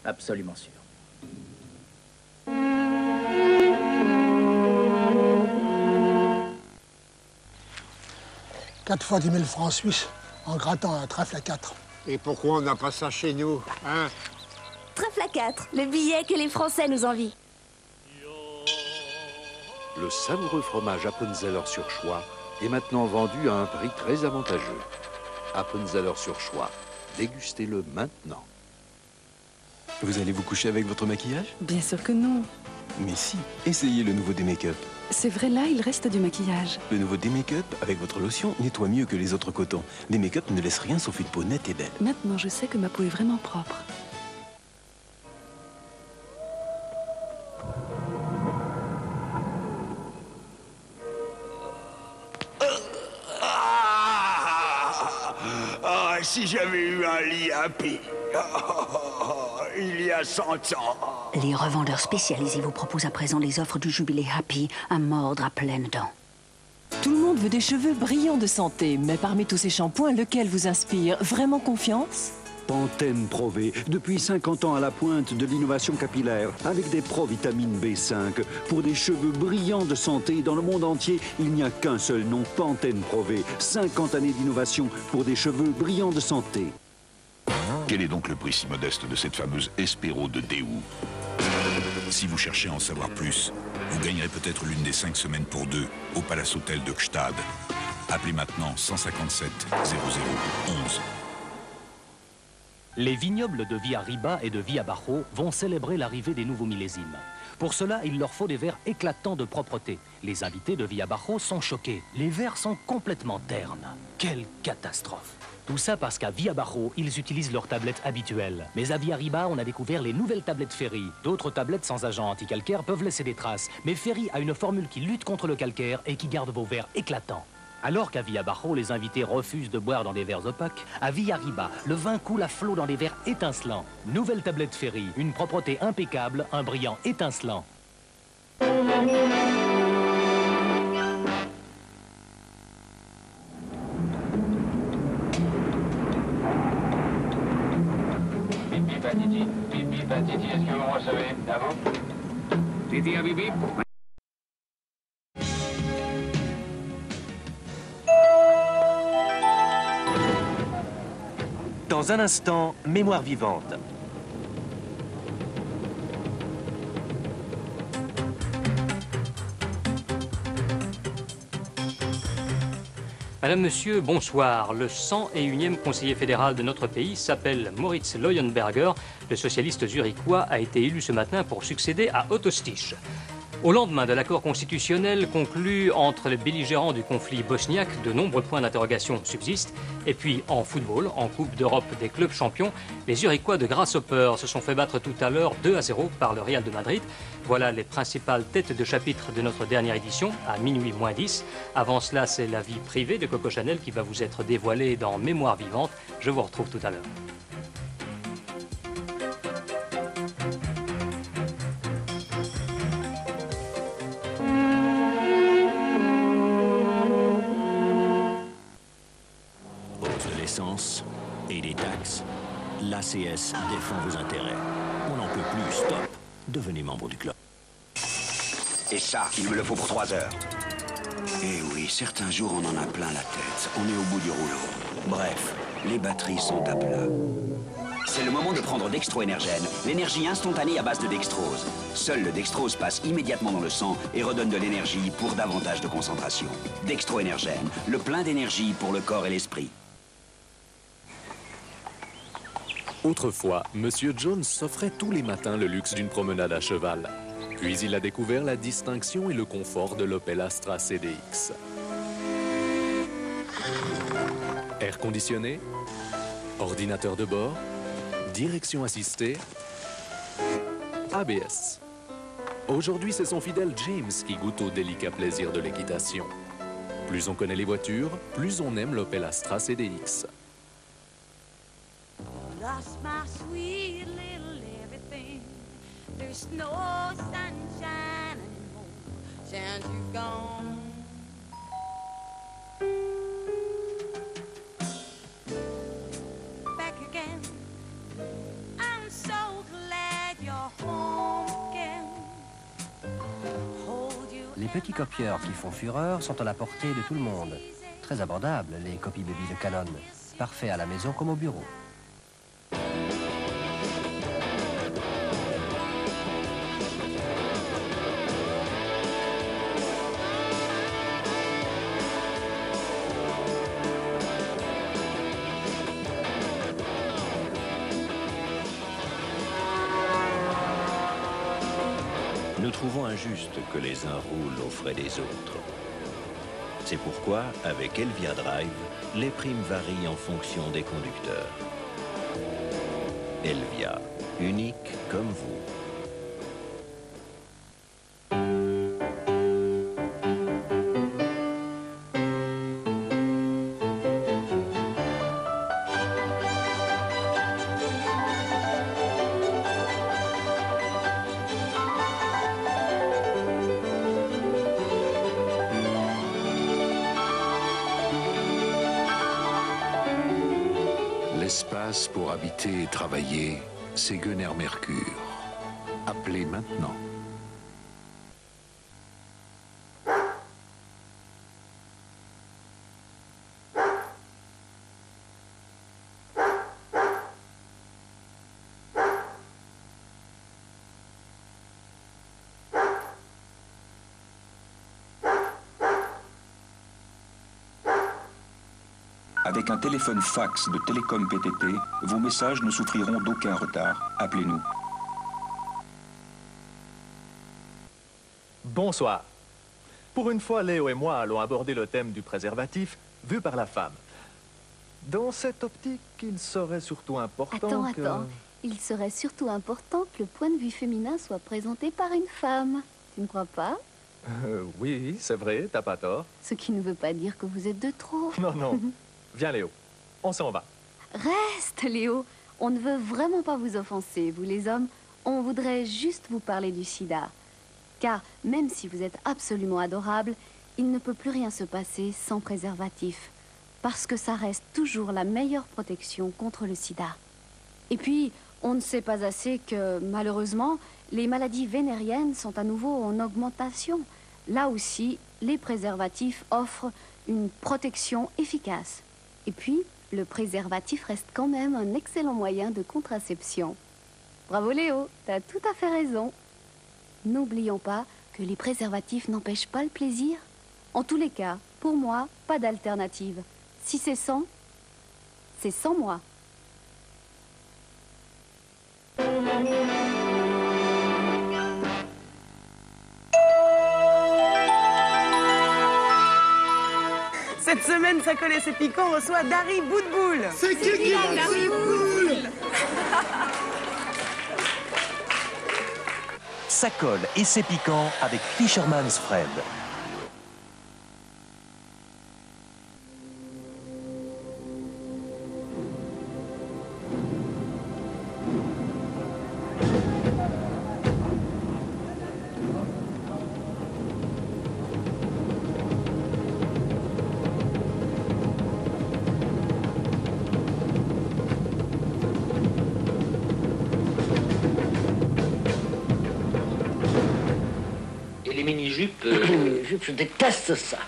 Absolument sûr. Quatre fois 10 000 francs suisses en grattant un trèfle à 4. Et pourquoi on n'a pas ça chez nous, hein? Trèfle à 4, le billet que les Français nous envient. Le savoureux fromage Appenzeller sur choix est maintenant vendu à un prix très avantageux. Appenzeller sur choix, dégustez-le maintenant. Vous allez vous coucher avec votre maquillage? Bien sûr que non. Mais si, essayez le nouveau D-Make-up. C'est vrai, là, il reste du maquillage. Le nouveau D-Make-up, avec votre lotion, nettoie mieux que les autres cotons. D-Make-up ne laisse rien sauf une peau nette et belle. Maintenant, je sais que ma peau est vraiment propre. Si j'avais eu un lit happy, il y a 100 ans. Les revendeurs spécialisés vous proposent à présent les offres du jubilé Happy à mordre à pleines dents. Tout le monde veut des cheveux brillants de santé, mais parmi tous ces shampoings, lequel vous inspire vraiment confiance? Pantene Pro V, depuis 50 ans à la pointe de l'innovation capillaire, avec des provitamines B5. Pour des cheveux brillants de santé dans le monde entier, il n'y a qu'un seul nom, Pantene Pro V. 50 années d'innovation pour des cheveux brillants de santé. Quel est donc le prix si modeste de cette fameuse Espéro de Deu? Si vous cherchez à en savoir plus, vous gagnerez peut-être l'une des 5 semaines pour deux au Palace Hotel de Gstad. Appelez maintenant 157 0011. Les vignobles de Via Riba et de Via Bajo vont célébrer l'arrivée des nouveaux millésimes. Pour cela, il leur faut des verres éclatants de propreté. Les invités de Via Bajo sont choqués. Les verres sont complètement ternes. Quelle catastrophe! Tout ça parce qu'à Via Bajo, ils utilisent leurs tablettes habituelles. Mais à Via Riba, on a découvert les nouvelles tablettes Ferry. D'autres tablettes sans agent anti-calcaire peuvent laisser des traces. Mais Ferry a une formule qui lutte contre le calcaire et qui garde vos verres éclatants. Alors qu'à Via Bajo, les invités refusent de boire dans des verres opaques, à Via Riba, le vin coule à flot dans des verres étincelants. Nouvelle tablette Ferry, une propreté impeccable, un brillant étincelant. Bibi Patiti, Bibi Patiti, est-ce que vous me recevez? À vous? Titi à Bibi? Dans un instant, mémoire vivante. Madame, Monsieur, bonsoir. Le 101e conseiller fédéral de notre pays s'appelle Moritz Leuenberger. Le socialiste zurichois a été élu ce matin pour succéder à Otto Stich. Au lendemain de l'accord constitutionnel conclu entre les belligérants du conflit bosniaque, de nombreux points d'interrogation subsistent. Et puis en football, en Coupe d'Europe des clubs champions, les Zurichois de Grasshopper se sont fait battre tout à l'heure 2-0 par le Real de Madrid. Voilà les principales têtes de chapitre de notre dernière édition, à minuit moins 10. Avant cela, c'est la vie privée de Coco Chanel qui va vous être dévoilée dans Mémoire vivante. Je vous retrouve tout à l'heure. Et des taxes, l'ACS défend vos intérêts. On n'en peut plus, stop. Devenez membre du club. Et ça, il me le faut pour 3 heures. Eh oui, certains jours on en a plein la tête. On est au bout du rouleau. Bref, les batteries sont à plat. C'est le moment de prendre Dextro-Énergène, l'énergie instantanée à base de dextrose. Seul le dextrose passe immédiatement dans le sang et redonne de l'énergie pour davantage de concentration. Dextro-Énergène, le plein d'énergie pour le corps et l'esprit. Autrefois, Monsieur Jones s'offrait tous les matins le luxe d'une promenade à cheval. Puis il a découvert la distinction et le confort de l'Opel Astra CDX. Air conditionné, ordinateur de bord, direction assistée, ABS. Aujourd'hui, c'est son fidèle James qui goûte au délicat plaisir de l'équitation. Plus on connaît les voitures, plus on aime l'Opel Astra CDX. Lost my sweet little everything. There's no sunshine anymore since you've gone. Back again. I'm so glad. Les petits copieurs qui font fureur sont à la portée de tout le monde. Très abordables, les copies baby de Canon. Parfait à la maison comme au bureau. Nous trouvons injuste que les uns roulent aux frais des autres. C'est pourquoi, avec Elvia Drive, les primes varient en fonction des conducteurs. Elvia, unique comme vous. L'espace pour habiter et travailler, c'est Gunner Mercure. Appelez maintenant. Avec un téléphone fax de Télécom PTT, vos messages ne souffriront d'aucun retard. Appelez-nous. Bonsoir. Pour une fois, Léo et moi allons aborder le thème du préservatif vu par la femme. Dans cette optique, il serait surtout important Attends. Il serait surtout important que le point de vue féminin soit présenté par une femme. Tu ne crois pas? Oui, c'est vrai, t'as pas tort. Ce qui ne veut pas dire que vous êtes de trop. Non. Viens, Léo. On s'en va. Reste, Léo. On ne veut vraiment pas vous offenser, vous les hommes. On voudrait juste vous parler du sida. Car même si vous êtes absolument adorable, il ne peut plus rien se passer sans préservatif. Parce que ça reste toujours la meilleure protection contre le sida. Et puis, on ne sait pas assez que, malheureusement, les maladies vénériennes sont à nouveau en augmentation. Là aussi, les préservatifs offrent une protection efficace. Et puis, le préservatif reste quand même un excellent moyen de contraception. Bravo Léo, t'as tout à fait raison. N'oublions pas que les préservatifs n'empêchent pas le plaisir. En tous les cas, pour moi, pas d'alternative. Si c'est sans moi. Cette semaine, ça colle et c'est piquant, on reçoit Dari Boudboul. C'est qui Dari Boudboul? Ça colle et c'est piquant avec Fisherman's Friend. Les mini-jupes, je déteste ça.